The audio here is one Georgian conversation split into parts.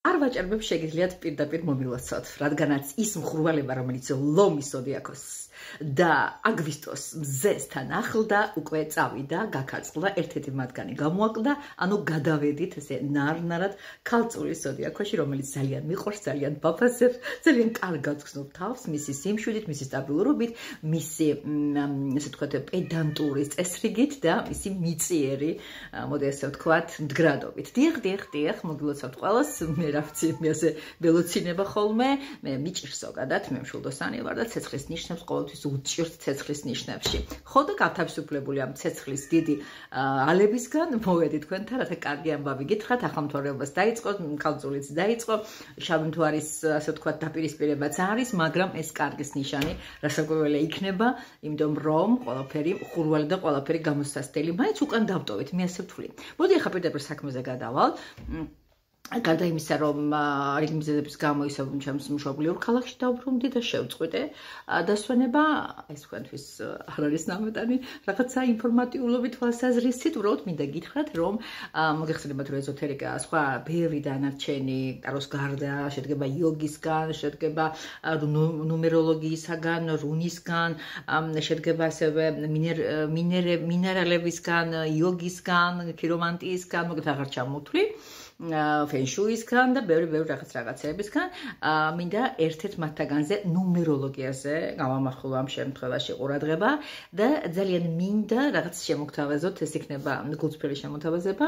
არ ვაჭარბებ შეგიძლიათ პირდაპირ მომილოცოთ, რადგანაც ის მხურვალება, რომელიც ლომის ზოდიაქოს და აგვისტოს მზესთან ახლდა, უკვე წავიდა, გაქარწყლდა, ერთ-ერთი მათგანი გამოაკლდა, ანუ გადავედით ესე ნარნარად ქალწულის ზოდიაქოში, რომელიც ძალიან მიყვარს, ძალიან ბაფასებს, ძალიან კარგად გრძნობ თავს, მისი სიმშვიდით, მისი სტაბილურობით, მისი ესე ვთქვათ, პედანტური წესრიგით და მისი მიწიერი, მოდი ასე ვთქვათ, მდგრადობით. დიახ, მოგილოცავთ ყველას, მე რა ვიცი, მე ასე ველოცინება ხოლმე, მე მიჭირს ზოგადად, მე მშვილდოსანი ვარ და ცეცხლის ნიშნებს ყოველთვის უჭირთ ცეცხლის ნიშნებში. ხო და გავთავისუფლებული ამ ცეცხლის დიდი ალებისგან, მოვედი თქვენთან, რათა კარგი ამბავი გითხრათ, ახალმთვარეობას დაიწყო, ქალწულიც დაიწყო, შავი მთვარის, ასე ვთქვათ, დაპირისპირებაც არის, მაგრამ ეს კარგის ნიშანი რასაკვირველია იქნება, იმიტომ რომ ყველაფერი ხურვალი და ყველაფერი გამოსასწრელი, მაინც უკან დავტოვეთ, მე ასე ვთვლი. მოდი ახლა პირდაპირ საქმეზე გადავალ. გარდა იმისა, რომ რიგი მიზეზების გამო ისევ ჩემს მშობლიურ ქალაქში დავბრუნდი და შევწყვიტე დასვენება, ეს თქვენთვის არ არის ნამეტანი, რაღაცა ინფორმატიულობით თვალსაზრისით, უბრალოდ მინდა გითხრათ, რომ მოგეხსენებათ, რომ ეზოთერიკა სხვა ბევრი დანარჩენი ტაროს გარდა შედგება იოგისგან, შედგება ნუმეროლოგიისაგან, რუნისგან, შედგება ასევე მინერალებისგან, იოგისგან, ქირომანტიისგან, მოგეთ აღარ ჩამოვთვლი. ფენშუისგან და ბევრი რაღაცებისგან მინდა ერთ-ერთ მათგანზე ნუმეროლოგიაზე გავამახვილო ამ შემთხვევაში ყურადღება და ძალიან მინდა რაღაც შემოგთავაზოთ, ეს იქნება გულწრფელი შემოთავაზება.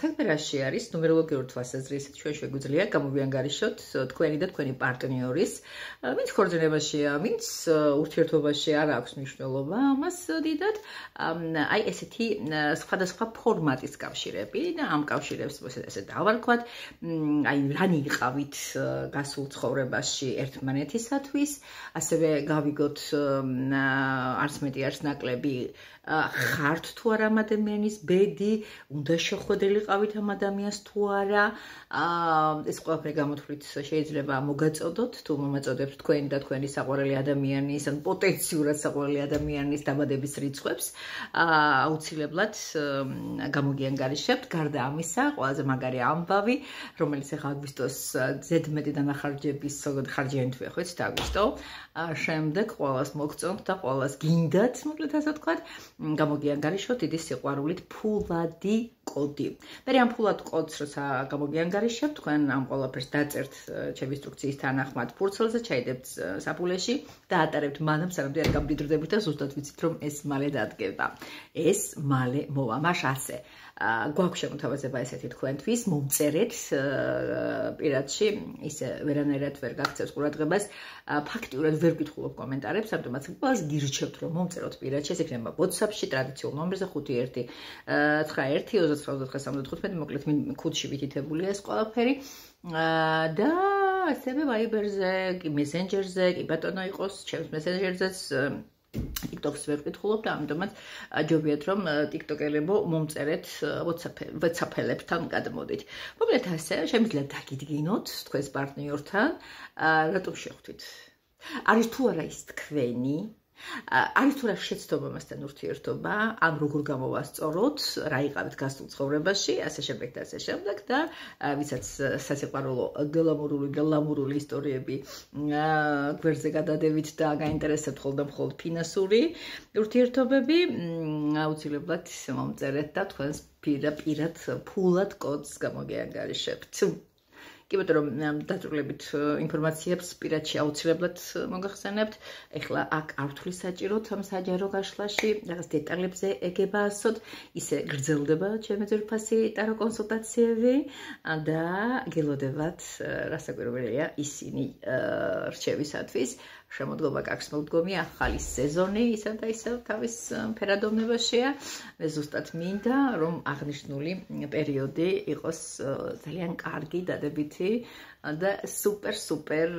საქმე რაში არის ნუმეროლოგიური თვალსაზრისით ჩვენ შეგვიძლია გამოვიანგარიშოთ თქვენი და თქვენი პარტნიორის, ვინც ქორწინებაშია, ვინც ურთიერთობაში არ აქვს მნიშვნელობა ამას დიდად, აი ესეთი სხვადასხვა ფორმატის კავშირები და ამ კავშირებს ესე დავარქვათ, აი რანი იყავით გასულ ცხოვრებაში ერთმანეთისათვის, ასევე გავიგოთ არც მეტი არც ნაკლები ხართ თუ არა ამ ადამიანის ბედი, უნდა შეხვედრილიყავით ამ ადამიანს თუ არა, ეს ყველაფერი გამოთვლით შეიძლება მოგაწოდოთ, თუ მომაწოდებთ თქვენი და თქვენი საყვარელი ადამიანის, ან პოტენციურად საყვარელი ადამიანის დაბადების რიცხვებს, აუცილებლად გამოგიანგარიშებთ. გარდა ამისა, ყველაზე მაგარი ამბავი, რომელიც ახლა აგვისტოს ზედმეტი დანახარჯების ხარჯიანთვია, ხო იცით აგვისტო, შემდეგ ყველას მოგწონთ და ყველას გინდათ, მოკლედ ასე ვთქვათ, გამოგიანგარიშოთ დიდი სიყვარულით ფულადი კოდი. მე ამ ფულად კოდს როცა გამოგიანგარიშებთ, თქვენ ამ ყველაფერს დაწერთ ჩემი ინსტრუქციის თანახმად ფურცელზე, ჩაიდებთ საფულეში და ატარებთ მანამ, სანამ არ გამდიდრდებით და ზუსტად ვიცით, რომ ეს მალე დადგება. ეს მალე მოვა, მაშ ასე. გვაქვს შემოთავაზება ესეთი თქვენთვის, მომწერეთ პირადში, ისე ვერანაირად ვერ გაქცევს ყურადღებას, ფაქტიურად ვერ ვკითხულობ კომენტარებს, ამიტომაც ყველას გირჩევთ, რომ მომწეროთ პირადში, ეს იქნება WhatsApp-ში, ტრადიციულ ნომერზე 51919973, მოკლედ ქუდში ვითითებულია ეს ყველაფერი და ასევე Viber-ზე, კი Messenger-ზე, კი ბატონო იყოს, ჩემს Messenger-ზეც TikTok-ს ვერ ვკითხულობ და ამიტომაც ჯობიათ რომ TikTok-ელებო მომწერეთ WhatsApp-ელებთან გადმოდით. მოკლედ ასე, შემიძლია დაგიდგინოთ თქვენს პარტნიორთან, რატომ შეხვდით? არის თუ არა ის თქვენი? არის თუ რა შეცდომა მასთან ურთიერთობა, ან როგორ გამოვასწოროთ, რა იყავით გასულ ცხოვრებაში, ასე შემდეგ და ასე შემდეგ და ვისაც სასიყვარულო გლამურული ისტორიები გვერდზე გადადევით და გაინტერესებთ მხოლოდ ფინანსური ურთიერთობები, აუცილებლად მომწერეთ და თქვენს პირად ფულად კოდს გამოგიანგარიშებთ. კი ბატონო, დაწვრილებით ინფორმაციებს პირადში აუცილებლად მოგახსენებთ. ეხლა აქ არ ვთვლი საჭიროდ ამ საჯარო გაშლაში, რაღაც დეტალებზე ეგებაასოთ, ისე გრძელდება ჩემი ძვირფასი ტარო კონსულტაციები და გელოდებათ რასაკვირველია ისინი რჩევისათვის. შემოდგომა კარგს მოგდგომი, ახალი სეზონი ისევ და ისევ თავის ფერადოვნებაშია. მე ზუსტად მინდა, რომ აღნიშნული პერიოდი იყოს ძალიან კარგი, დადებითი და სუპერ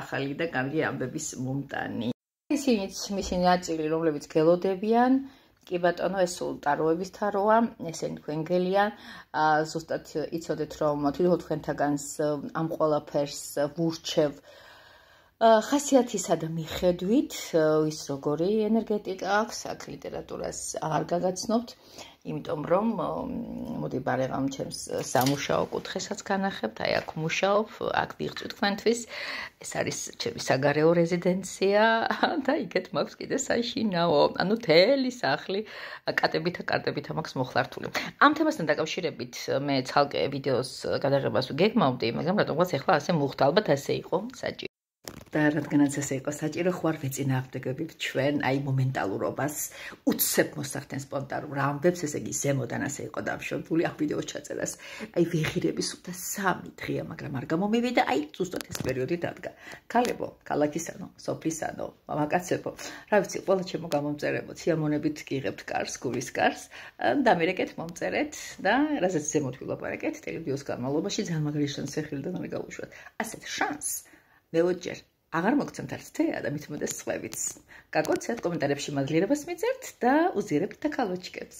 ახალი და კარგი ამბების მომტანი. ისინიც მისი ნაწილი, რომლებიც გელოდებიან, კი ბატონო, ეს სულ ტაროების თაროა, ესენი თქვენ გელიან, ზუსტად იცოდეთ, რომ თვითონ თქვენთაგანს ამ ყველაფერს ვურჩევ ხასიათისა და მიხედვით ის როგორი ენერგეტიკა აქვს, აქ ლიტერატურას არ გაგაცნობთ, იმიტომ რომ მოდი ბარემ ჩემს სამუშაო კუთხესაც განახებთ, აი აქ მუშაობ, აქ ვიღწვით თქვენთვის, ეს არის ჩემი საგარეო რეზიდენცია და იქეთ მაქვს კიდე საშინაო, ანუ თელი სახლი კატებით და კარტებით მაქვს მოხლართული. ამ თემასთან დაკავშირებით მე ცალკე ვიდეოს გადაღებას გეგმავდი, მაგრამ რატომღაც ახლა ასე მუხთ, ალბათ ასე იყო საჭირო. და რადგანაც ესე იყო საჭირო, ხوار ვეწინააღმდეგებით ჩვენ აი მომენტალურობას, უცებ მოსახდენ სპონტანურ ამბებს, ესე იგი ზემოდან ასე იყო დამშვებული ამ ვიდეოს ჩაწერას. აი ვეღირები სულთა 3 დღეა, მაგრამ არ გამომივიდა, აი ზუსტად ეს პერიოდი დადგა. ქალებო, ქალაქისანო, სოფლისანო, მამაკაცებო, რა ვიცი, ყველა ჩემო გამომწერებო, სიამონებით გიღებთ კარს, გულის კარს, დამირეკეთ, მომწერეთ და რაზეც ზემოთ ვილაპარაკეთ, ტელევიზიის განმავლობაში ძალიან მაგარი შანსი ხელიდან არ გაუშვათ. ასეთ შანსს მეოჯერ აღარ მოგცემთ არც თეა და მithumedes სხვებიც. გაკოცეთ კომენტარებში მადლიერებას მიწერთ და უზიარებთ და ქალოჩკებს.